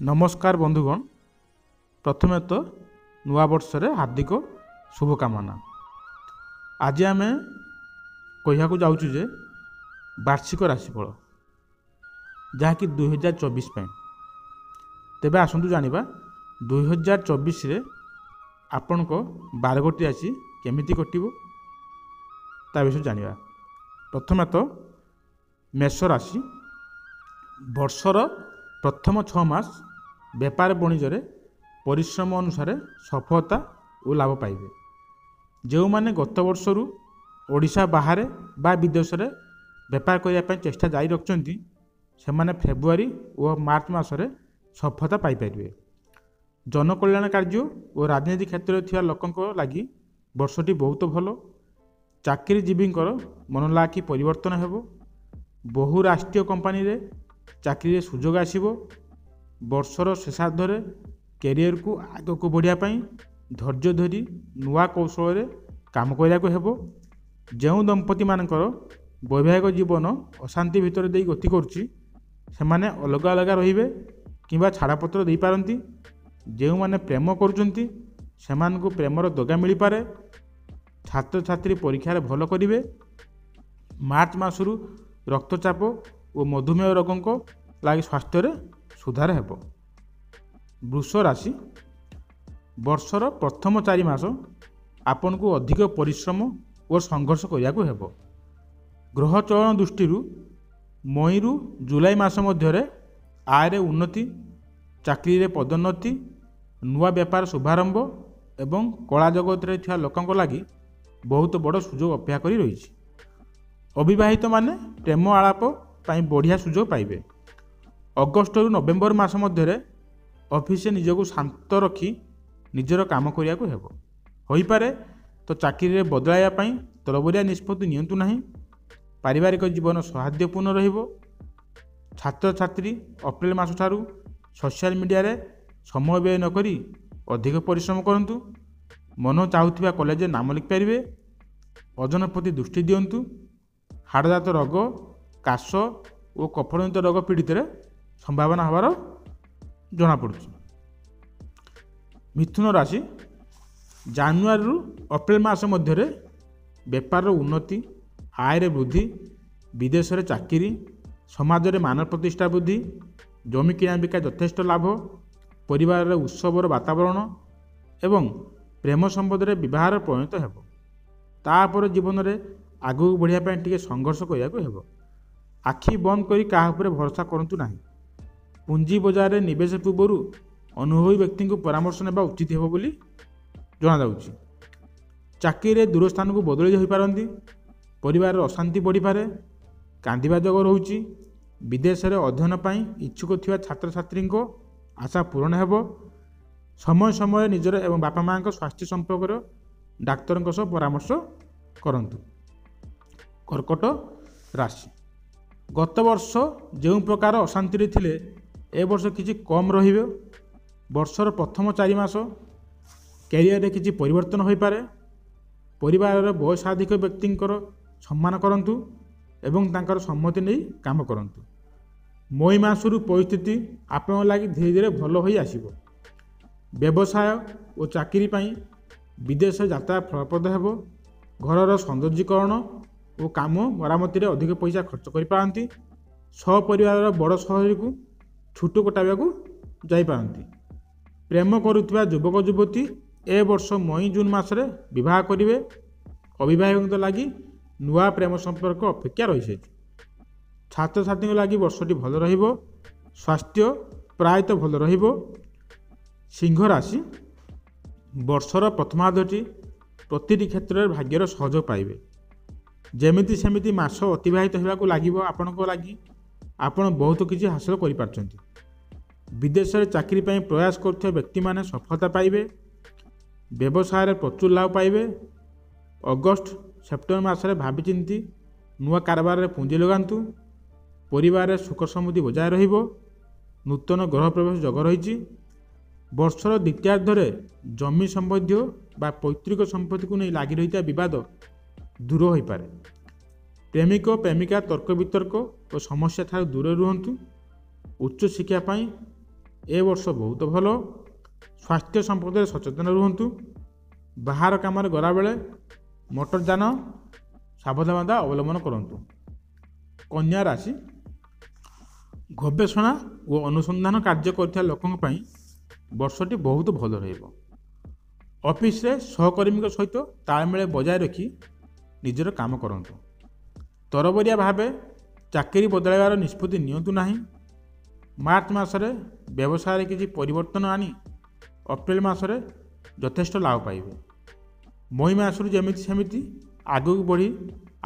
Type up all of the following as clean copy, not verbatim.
नमस्कार बंधुगण, प्रथमे तो नुआ वर्षरे हार्दिक शुभकामना। आज आम कहया जाऊँ जे वार्षिक राशिफल जहाँकि 2024 तेबे आसतु जानिबा 2024 रे आपण को 12 गोटी राशि केमिति कटिबो ता विषय जानिबा। प्रथमे तो मेष राशि। वर्षर प्रथम 6 मास व्यापार वाणिज्य परिश्रम अनुसार सफलता और लाभ पाइबे। जो माने गत वर्षरु ओडिशा बाहर बा विदेश रे व्यापार करने चेष्टा जारी रखिंट से माने फेब्रुआरी और मार्च मसरे सफलता पाइपर। जनकल्याण कार्य और राजनीति क्षेत्र में थिया लोकंक लगी वर्षटी बहुत भल। चाकरीजीवी मन लागी परिवर्तन हेबो। बहुराष्ट्रीय कंपनी रे चाकरी सुजोग आसीबो। वर्षर शेषार्धरे कैरियर को आग को बढ़ापी धैर्य धरी नुआ कौशल काम करने हेबो। जो दंपति मानकर वैवाहिक जीवन अशांति भितर दे गति करुच्ची से माने अलग अलग रहिबे किंबा छाड़पत्र दे पारंती। जो माने प्रेम करुचंती सेमानकु प्रेमर दगा मिल पारे। छात्र छात्री परीक्षा भल करिवे। मार्च मासरु रक्तचाप और मधुमेह रोगों को लगी स्वास्थ्य रे सुधार हेबो। वृष राशि। वर्षर प्रथम 4 मास आपन को अधिक परिश्रम और संघर्ष करिया को हेबो। ग्रह चलन दृष्टि मई रु जुलाई मास मध्य आय उन्नति, चाकरी रे पदोन्नति, नुआ व्यापार शुभारंभ एवं कला जगत रे थिया लोकंक लागि बहुत बड़ सुजोग अपेक्षा करी रही। अविवाहित माने प्रेम आलाप पाई बढ़िया सुजोग पाइबे। अगस्ट रु नवेम्बर मास मध्य ऑफिस निजको शांत रखी निजर काम करिया को हेबो। होई पारे तो चाकरी रे बदलाया पाई तरबरिया निष्पत्ति नियंतु नाही। पारिवारिक जीवन सौहार्द्यपूर्ण रहिबो। छात्र छात्री अप्रैल मास ठारू सोशल मीडिया रे समय व्यय न करी अधिक परिश्रम करंतु। मन चाहुथिबा कॉलेज नाम लिखि पारिबे। ओजन प्रति दृष्टि दियंतु। हाड़जात रोग, काश और कफजनित रोग पीड़ित संभावना हबार जना पड़ुछि। मिथुन राशि। जानुआरी रु अप्रैल मास मध्य व्यापार उन्नति, आय वृद्धि, विदेश रे चाकरी, समाज रे मान प्रतिष्ठा वृद्धि, जमी किଣା बिका यथेष्ट लाभ, परिवार रे उत्सवर वातावरण एवं प्रेम संबंध रे विवाह परिणत हेबो। तापर जीवन रे आगू बढ़िया पाई टिके संघर्ष करिया को हेबो। आखि बंद करी काहा उपरे भरोसा करंतु नाही। पूंजी बजार रे निवेश पूर्व अनुभवी व्यक्ति को परामर्श नेबा उचित हेबो बोली जना जाउछि। चाकरी रे दूर स्थान को बदली होई पारंती। परिवार रे अशांति बढ़ी पारे। कांदिबा जग रहुछि। विदेश रे अध्ययन पाई इच्छुक थिबा छात्र छात्री को आशा पूर्ण हेबो। समय समय निजर एवं बापा माँ को स्वास्थ्य संपर्क डाक्तर सह परामर्श करंतु। कर्कट राशि। गत वर्ष जो प्रकार अशांति थिले ए वर्ष किछि कम रहिबे। वर्षर प्रथम 4 मास कैरियर रे किछि परिवर्तन होई पारे। परिवार रे वयसाधिक व्यक्तिंकर सम्मान करंतु एवं तांकर सम्मति नै काम करंतु। मई मासरु परिस्थिति आपन लागि धीरे धीरे भल होई आसीबो। व्यवसाय और चाकरी पाई विदेश यात्रा फलप्रद हेबो। घरर सौंदर्यीकरण और काम मरामती रे अधिक पैसा खर्च करि पारंती। सपरिवार बड़ सहरी को छुट कटाइबा को जाई पारंती। प्रेम करुथिबा युवक युवती ए वर्ष मई जून मासरे विवाह करिवे। अविवाहित लागि नुआ प्रेम संपर्क अपेक्षा रही। छात्र छात्री लागि वर्षटी भल रहिबो। स्वास्थ्य प्रायतः भल रहिबो। सिंह राशि। वर्षर प्रथमार्धटी प्रतिटी क्षेत्र में भाग्यर सहयोग पाइबे। जेमिति सेमिति मास अतिबाहित होगा लगे आपणको लगी आपण बहुत किसी हासिल कर पारछंती। विदेश में चाकरी पाई प्रयास करथिबा व्यक्ति माने सफलता पाइबे। व्यवसाय रे प्रचुर लाभ पाइबे। अगस्ट सेप्टेम्बर मासरे भावी चिंती नुआ कारोबार रे पुंजी लगांतु। परिवार रे सुख समृद्धि बजाय रहिबो। नूतन ग्रह प्रवेश जग रही। वर्षर द्वितीयार्धरे जमी संबंधी बा पैतृक संपत्ति को नहीं लगी रही विवाद दूर हो पारे। प्रेमिक प्रेमिका तर्क वितर्क और समस्या ठार दूर रुहंतु। उच्च शिक्षा पाई ଏ ବର୍ଷ ବହୁତ ଭଲ। ସ୍ୱାସ୍ଥ୍ୟ ସମ୍ପର୍କରେ ସଚେତନ ରୁହନ୍ତୁ। ବାହାର କାମରେ ଗଲାବେଳେ ମୋଟର ଯାନ ସାବଧାନତା ଅବଲମ୍ବନ କରନ୍ତୁ। କନ୍ୟା ରାଶି, ଗବେଷଣା ଓ ଅନୁସନ୍ଧାନ କାର୍ଯ୍ୟ କରୁଥିବା ଲୋକଙ୍କ ପାଇଁ ବର୍ଷଟି ବହୁତ ଭଲ ରହିବ। ଅଫିସରେ ସହକର୍ମୀଙ୍କ ସହିତ ତାଳମେଳ ବଜାୟ ରଖି ନିଜର କାମ କରନ୍ତୁ। ତରବରିଆ ଭାବେ ଚାକିରି ବଦଳାଇବାର ନିଷ୍ପତ୍ତି ନିଅନ୍ତୁ ନାହିଁ। ମାର୍ଚ୍ଚ ମାସରେ ବ୍ୟବସାୟରେ କିଛି ପରିବର୍ତ୍ତନ ଆଣି ଅପ୍ରିଲ ମାସରେ ଯଥେଷ୍ଟ ଲାଭ ପାଇବେ। ମଇ ମାସରୁ ଯେମିତି ସେମିତି ଆଗକୁ ବଢ଼ି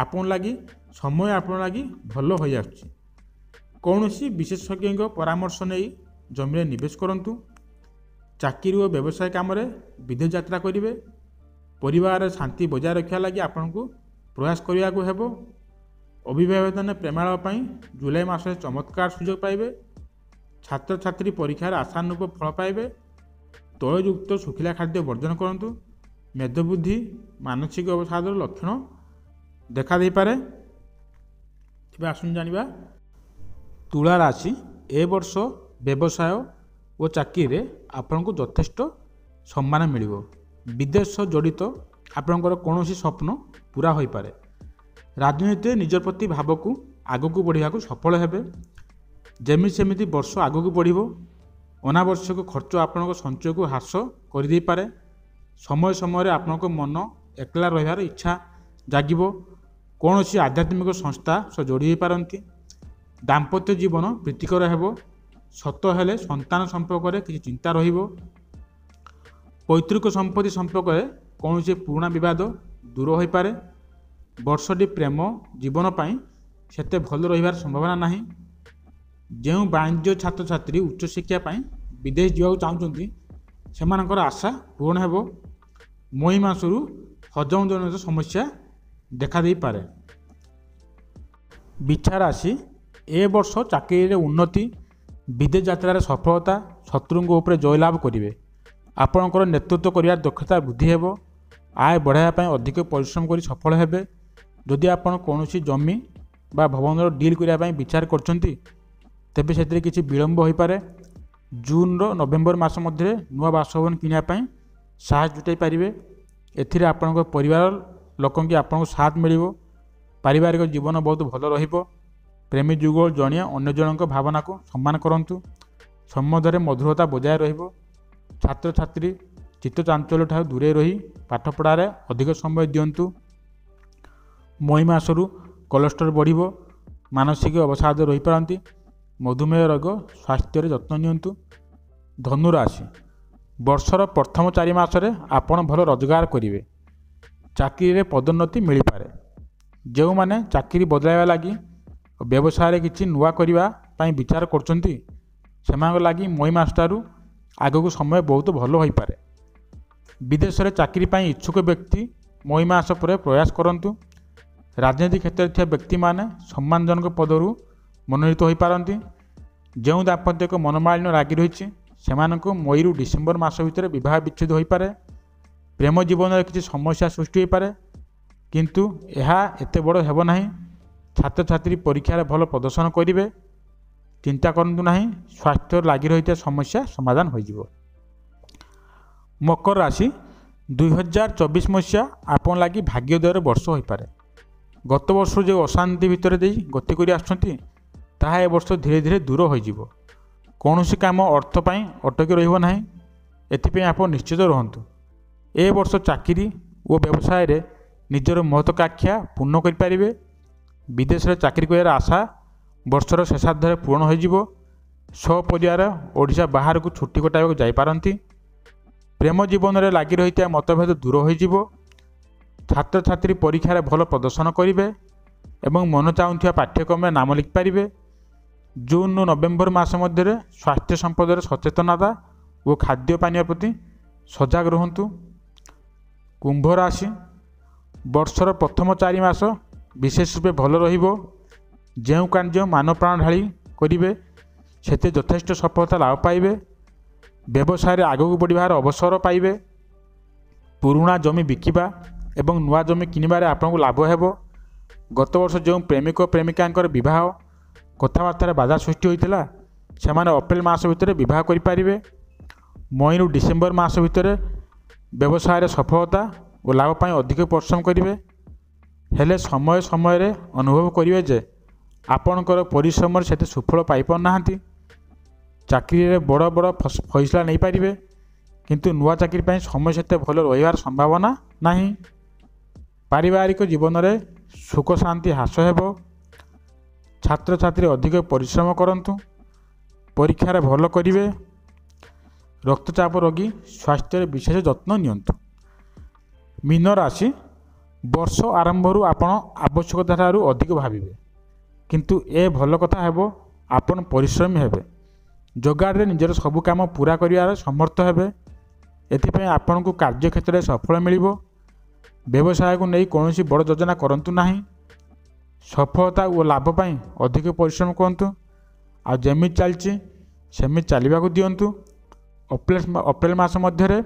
ଆପଣ ଲାଗି ସମୟ ଆପଣ ଲାଗି ଭଲ ହୋଇଆସୁଛି। କୌଣସି ବିଶେଷଜ୍ଞଙ୍କ ପରାମର୍ଶ ନେଇ ଜମିରେ ନିବେଶ କରନ୍ତୁ। ଚାକିରି ଓ ବ୍ୟବସାୟ କାମରେ ବିଦେଶ ଯାତ୍ରା କରିବେ। ପରିବାରରେ ଶାନ୍ତି ବଜାୟ ରଖିବା ଲାଗି ଆପଣଙ୍କୁ ପ୍ରୟାସ କରିବାକୁ ହେବ। ଅବିବାହିତମାନେ ପ୍ରେମାଳୟ ପାଇଁ ଜୁଲାଇ ମାସରେ ଚମତ୍କାର ସୁଯୋଗ ପାଇବେ। ଛାତ୍ରଛାତ୍ରୀ ପରୀକ୍ଷାରେ ଆଶାନୁରୂପ ଫଳ ପାଇବେ। ତୈଳଯୁକ୍ତ ଶୁଖିଲା ଖାଦ୍ୟ ବର୍ଜନ କରନ୍ତୁ। ମେଦବୃଦ୍ଧି ମାନସିକ ଅବସାଦର ଲକ୍ଷଣ ଦେଖାଦେଇପାରେ। ଏବେ ଆସନ୍ତୁ ଜାଣିବା ତୁଳା ରାଶି। ଏ ବର୍ଷ ବ୍ୟବସାୟ ଓ ଚାକିରିରେ ଆପଣଙ୍କୁ ଯଥେଷ୍ଟ ସମ୍ମାନ ମିଳିବ। ବିଦେଶ ଜଡ଼ିତ ଆପଣଙ୍କର କୌଣସି ସ୍ୱପ୍ନ ପୁରା ହୋଇପାରେ। ରାଜନୀତିରେ ନିଜ ପ୍ରତି ଭାବକୁ ଆଗକୁ ବଢ଼ିବାକୁ ସଫଳ ହେବେ। ଯେମିତି ସେମିତି ବର୍ଷ ଆଗକୁ ବଢ଼ିବ। ଅନାବଶ୍ୟକ ଖର୍ଚ୍ଚ ଆପଣଙ୍କ ସଞ୍ଚୟକୁ ହ୍ରାସ କରିଦେଇପାରେ। ସମୟ ସମୟରେ ଆପଣଙ୍କ ମନ ଏକଲା ରହିବାର ଇଚ୍ଛା ଜାଗିବ। କୌଣସି ଆଧ୍ୟାତ୍ମିକ ସଂସ୍ଥା ସହ ଯୋଡ଼ି ହୋଇପାରନ୍ତି। ଦାମ୍ପତ୍ୟ ଜୀବନ ପ୍ରୀତିକର ହେବ। ସତ ହେଲେ ସନ୍ତାନ ସମ୍ପର୍କରେ କିଛି ଚିନ୍ତା ରହିବ। ପୈତୃକ ସମ୍ପତ୍ତି ସମ୍ପର୍କରେ କୌଣସି ପୁରୁଣା ବିବାଦ ଦୂର ହୋଇପାରେ। ବର୍ଷଟି ପ୍ରେମ ଜୀବନ ପାଇଁ ସେତେ ଭଲ ରହିବାର ସମ୍ଭାବନା ନାହିଁ। ଯେଉଁ ବାଣିଜ୍ୟ ଛାତ୍ରଛାତ୍ରୀ ଉଚ୍ଚଶିକ୍ଷା ପାଇଁ ବିଦେଶ ଯିବାକୁ ଚାହୁଁଛନ୍ତି ସେମାନଙ୍କର ଆଶା ପୂରଣ ହେବ। ମଇ ମାସରୁ ହଜମ ଜନିତ ସମସ୍ୟା ଦେଖାଦେଇପାରେ। ବିଛା ରାଶି, ଏ ବର୍ଷ ଚାକିରିରେ ଉନ୍ନତି, ବିଦେଶ ଯାତ୍ରାରେ ସଫଳତା, ଶତ୍ରୁଙ୍କ ଉପରେ ଜୟଲାଭ କରିବେ। ଆପଣଙ୍କର ନେତୃତ୍ୱ କରିବାର ଦକ୍ଷତା ବୃଦ୍ଧି ହେବ। ଆୟ ବଢ଼ାଇବା ପାଇଁ ଅଧିକ ପରିଶ୍ରମ କରି ସଫଳ ହେବେ। ଯଦି ଆପଣ କୌଣସି ଜମି ବା ଭବନର ଡିଲ୍ କରିବା ପାଇଁ ବିଚାର କରୁଛନ୍ତି ତେବେ ସେଥିରେ କିଛି ବିଳମ୍ବ ହୋଇପାରେ। ଜୁନର ନଭେମ୍ବର ମାସ ମଧ୍ୟରେ ନୂଆ ବାସଭବନ କିଣିବା ପାଇଁ ସାହସ ଜୁଟାଇ ପାରିବେ। ଏଥିରେ ଆପଣଙ୍କ ପରିବାର ଲୋକଙ୍କୁ ଆପଣଙ୍କୁ ସାଥ ମିଳିବ। ପାରିବାରିକ ଜୀବନ ବହୁତ ଭଲ ରହିବ। ପ୍ରେମୀ ଯୁଗଳ ଜଣିଆ ଅନ୍ୟ ଜଣଙ୍କ ଭାବନାକୁ ସମ୍ମାନ କରନ୍ତୁ। ସମ୍ବନ୍ଧରେ ମଧୁରତା ବଜାୟ ରହିବ। ଛାତ୍ରଛାତ୍ରୀ ଚିତ୍ତ ଚାଞ୍ଚଲ୍ୟ ଠାରୁ ଦୂରେଇ ରହି ପାଠପଢ଼ାରେ ଅଧିକ ସମୟ ଦିଅନ୍ତୁ। ମଇ ମାସରୁ କୋଲେଷ୍ଟ୍ରଲ ବଢ଼ିବ। ମାନସିକ ଅବସାଦ ରହିପାରନ୍ତି। ମଧୁମେହ ରୋଗ ସ୍ୱାସ୍ଥ୍ୟରେ ଯତ୍ନ ନିଅନ୍ତୁ। ଧନୁ ରାଶି, ବର୍ଷର ପ୍ରଥମ 4 ମାସରେ ଆପଣ ଭଲ ରୋଜଗାର କରିବେ। ଚାକିରିରେ ପଦୋନ୍ନତି ମିଳିପାରେ। ଯେଉଁମାନେ ଚାକିରି ବଦଳାଇବା ଲାଗି ବ୍ୟବସାୟରେ କିଛି ନୂଆ କରିବା ପାଇଁ ବିଚାର କରୁଛନ୍ତି ସେମାନଙ୍କ ଲାଗି ମଇ ମାସଠାରୁ ଆଗକୁ ସମୟ ବହୁତ ଭଲ ହୋଇପାରେ। ବିଦେଶରେ ଚାକିରି ପାଇଁ ଇଚ୍ଛୁକ ବ୍ୟକ୍ତି ମଇ ମାସ ପରେ ପ୍ରୟାସ କରନ୍ତୁ। ରାଜନୀତି କ୍ଷେତ୍ରରେ ଥିବା ବ୍ୟକ୍ତିମାନେ ସମ୍ମାନଜନକ ପଦରୁ ମନୋନୀତ ହୋଇପାରନ୍ତି। ଯେଉଁ ଦାମ୍ପତ୍ୟଙ୍କ ମନୋମାଳିନ୍ୟ ଲାଗି ରହିଛି ସେମାନଙ୍କୁ ମଇରୁ ଡିସେମ୍ବର ମାସ ଭିତରେ ବିବାହ ବିଚ୍ଛେଦ ହୋଇପାରେ। ପ୍ରେମ ଜୀବନରେ କିଛି ସମସ୍ୟା ସୃଷ୍ଟି ହୋଇପାରେ କିନ୍ତୁ ଏହା ଏତେ ବଡ଼ ହେବ ନାହିଁ। ଛାତ୍ରଛାତ୍ରୀ ପରୀକ୍ଷାରେ ଭଲ ପ୍ରଦର୍ଶନ କରିବେ। ଚିନ୍ତା କରନ୍ତୁ ନାହିଁ। ସ୍ୱାସ୍ଥ୍ୟରେ ଲାଗି ରହିଥିବା ସମସ୍ୟା ସମାଧାନ ହୋଇଯିବ। ମକର ରାଶି, 2024 ମସିହା ଆପଣ ଲାଗି ଭାଗ୍ୟୋଦୟର ବର୍ଷ ହୋଇପାରେ। ଗତ ବର୍ଷରୁ ଯେଉଁ ଅଶାନ୍ତି ଭିତରେ ଦେଇ ଗତି କରି ଆସୁଛନ୍ତି ତାହା ଏ ବର୍ଷ ଧୀରେ ଧୀରେ ଦୂର ହୋଇଯିବ। କୌଣସି କାମ ଅର୍ଥ ପାଇଁ ଅଟକି ରହିବ ନାହିଁ। ଏଥିପାଇଁ ଆପଣ ନିଶ୍ଚିତ ରୁହନ୍ତୁ। ଏ ବର୍ଷ ଚାକିରି ଓ ବ୍ୟବସାୟରେ ନିଜର ମହତ୍ୱାକାଂକ୍ଷା ପୂର୍ଣ୍ଣ କରିପାରିବେ। ବିଦେଶରେ ଚାକିରି କରିବାର ଆଶା ବର୍ଷର ଶେଷାର୍ଦ୍ଧରେ ପୂରଣ ହୋଇଯିବ। ସପରିବାର ଓଡ଼ିଶା ବାହାରକୁ ଛୁଟି କଟାଇବାକୁ ଯାଇପାରନ୍ତି। ପ୍ରେମ ଜୀବନରେ ଲାଗି ରହିଥିବା ମତଭେଦ ଦୂର ହୋଇଯିବ। ଛାତ୍ରଛାତ୍ରୀ ପରୀକ୍ଷାରେ ଭଲ ପ୍ରଦର୍ଶନ କରିବେ ଏବଂ ମନ ଚାହୁଁଥିବା ପାଠ୍ୟକ୍ରମରେ ନାମ ଲେଖିପାରିବେ। ଜୁନରୁ ନଭେମ୍ବର ମାସ ମଧ୍ୟରେ ସ୍ୱାସ୍ଥ୍ୟ ସମ୍ପଦରେ ସଚେତନତା ଓ ଖାଦ୍ୟ ପାନୀୟ ପ୍ରତି ସଜାଗ ରୁହନ୍ତୁ। କୁମ୍ଭ ରାଶି, ବର୍ଷର ପ୍ରଥମ 4 ମାସ ବିଶେଷ ରୂପେ ଭଲ ରହିବ। ଯେଉଁ କାର୍ଯ୍ୟ ମାନ ପ୍ରାଣ ଢାଳି କରିବେ ସେଥିରେ ଯଥେଷ୍ଟ ସଫଳତା ଲାଭ ପାଇବେ। ବ୍ୟବସାୟରେ ଆଗକୁ ବଢ଼ିବାର ଅବସର ପାଇବେ। ପୁରୁଣା ଜମି ବିକିବା ଏବଂ ନୂଆ ଜମି କିଣିବାରେ ଆପଣଙ୍କୁ ଲାଭ ହେବ। ଗତ ବର୍ଷ ଯେଉଁ ପ୍ରେମିକ ପ୍ରେମିକାଙ୍କର ବିବାହ କଥାବାର୍ତ୍ତାରେ ବାଧା ସୃଷ୍ଟି ହୋଇଥିଲା ସେମାନେ ଅପ୍ରେଲ ମାସ ଭିତରେ ବିବାହ କରିପାରିବେ। ମଇରୁ ଡିସେମ୍ବର ମାସ ଭିତରେ ବ୍ୟବସାୟରେ ସଫଳତା ଓ ଲାଭ ପାଇଁ ଅଧିକ ପରିଶ୍ରମ କରିବେ। ହେଲେ ସମୟ ସମୟରେ ଅନୁଭବ କରିବେ ଯେ ଆପଣଙ୍କର ପରିଶ୍ରମରେ ସେତେ ସୁଫଳ ପାଇପାରୁନାହାନ୍ତି। ଚାକିରିରେ ବଡ଼ ବଡ଼ ଫଇସଲା ନେଇପାରିବେ, କିନ୍ତୁ ନୂଆ ଚାକିରି ପାଇଁ ସମୟ ସେତେ ଭଲ ରହିବାର ସମ୍ଭାବନା ନାହିଁ। ପାରିବାରିକ ଜୀବନରେ ସୁଖ ଶାନ୍ତି ହ୍ରାସ ହେବ। ଛାତ୍ରଛାତ୍ରୀ ଅଧିକ ପରିଶ୍ରମ କରନ୍ତୁ, ପରୀକ୍ଷାରେ ଭଲ କରିବେ। ରକ୍ତଚାପ ରୋଗୀ ସ୍ୱାସ୍ଥ୍ୟରେ ବିଶେଷ ଯତ୍ନ ନିଅନ୍ତୁ। ମୀନ ରାଶି, ବର୍ଷ ଆରମ୍ଭରୁ ଆପଣ ଆବଶ୍ୟକତାଠାରୁ ଅଧିକ ଭାବିବେ, କିନ୍ତୁ ଏ ଭଲ କଥା ହେବ ଆପଣ ପରିଶ୍ରମୀ ହେବେ। ଯୋଗାଡ଼ରେ ନିଜର ସବୁ କାମ ପୁରା କରିବାରେ ସମର୍ଥ ହେବେ। ଏଥିପାଇଁ ଆପଣଙ୍କୁ କାର୍ଯ୍ୟକ୍ଷେତ୍ରରେ ସଫଳ ମିଳିବ। ବ୍ୟବସାୟକୁ ନେଇ କୌଣସି ବଡ଼ ଯୋଜନା କରନ୍ତୁ ନାହିଁ। ସଫଳତା ଓ ଲାଭ ପାଇଁ ଅଧିକ ପରିଶ୍ରମ କରନ୍ତୁ, ଆଉ ଯେମିତି ଚାଲିଛି ସେମିତି ଚାଲିବାକୁ ଦିଅନ୍ତୁ। ଅପ୍ରେଲ ମାସ ମଧ୍ୟରେ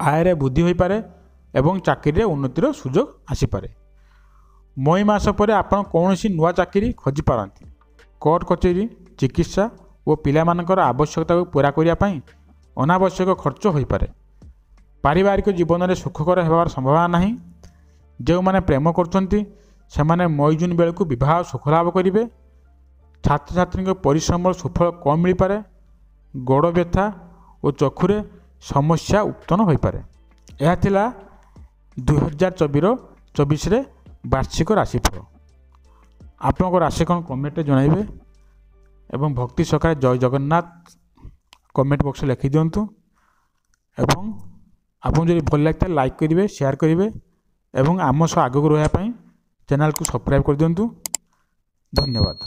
ଆୟରେ ବୃଦ୍ଧି ହୋଇପାରେ ଏବଂ ଚାକିରିରେ ଉନ୍ନତିର ସୁଯୋଗ ଆସିପାରେ। ମଇ ମାସ ପରେ ଆପଣ କୌଣସି ନୂଆ ଚାକିରି ଖୋଜିପାରନ୍ତି। କୋର୍ଟ କଚେରୀ, ଚିକିତ୍ସା ଓ ପିଲାମାନଙ୍କର ଆବଶ୍ୟକତାକୁ ପୂରା କରିବା ପାଇଁ ଅନାବଶ୍ୟକ ଖର୍ଚ୍ଚ ହୋଇପାରେ। ପାରିବାରିକ ଜୀବନରେ ସୁଖକର ହେବାର ସମ୍ଭାବନା ନାହିଁ। ଯେଉଁମାନେ ପ୍ରେମ କରୁଛନ୍ତି ସେମାନେ ମଇ ଜୁନ ବେଳକୁ ବିବାହ ସୁଖ ଲାଭ କରିବେ। ଛାତ୍ରଛାତ୍ରୀଙ୍କ ପରିଶ୍ରମର ସୁଫଳ କମ୍ ମିଳିପାରେ। ଗୋଡ଼ ବ୍ୟଥା ଓ ଚକ୍ଷୁରେ ସମସ୍ୟା ଉତ୍ପନ୍ନ ହୋଇପାରେ। ଏହା ଥିଲା 2024ରେ ବାର୍ଷିକ ରାଶିଫଳ। ଆପଣଙ୍କ ରାଶି କ'ଣ କମେଣ୍ଟରେ ଜଣାଇବେ ଏବଂ ଭକ୍ତି ସହକାରେ ଜୟ ଜଗନ୍ନାଥ କମେଣ୍ଟ ବକ୍ସରେ ଲେଖିଦିଅନ୍ତୁ। ଏବଂ ଆପଣଙ୍କୁ ଯଦି ଭଲ ଲାଗିଥାଏ ଲାଇକ୍ କରିବେ, ସେୟାର କରିବେ ଏବଂ ଆମ ସହ ଆଗକୁ ରହିବା ପାଇଁ ଚ୍ୟାନେଲକୁ ସବସ୍କ୍ରାଇବ୍ କରିଦିଅନ୍ତୁ। ଧନ୍ୟବାଦ।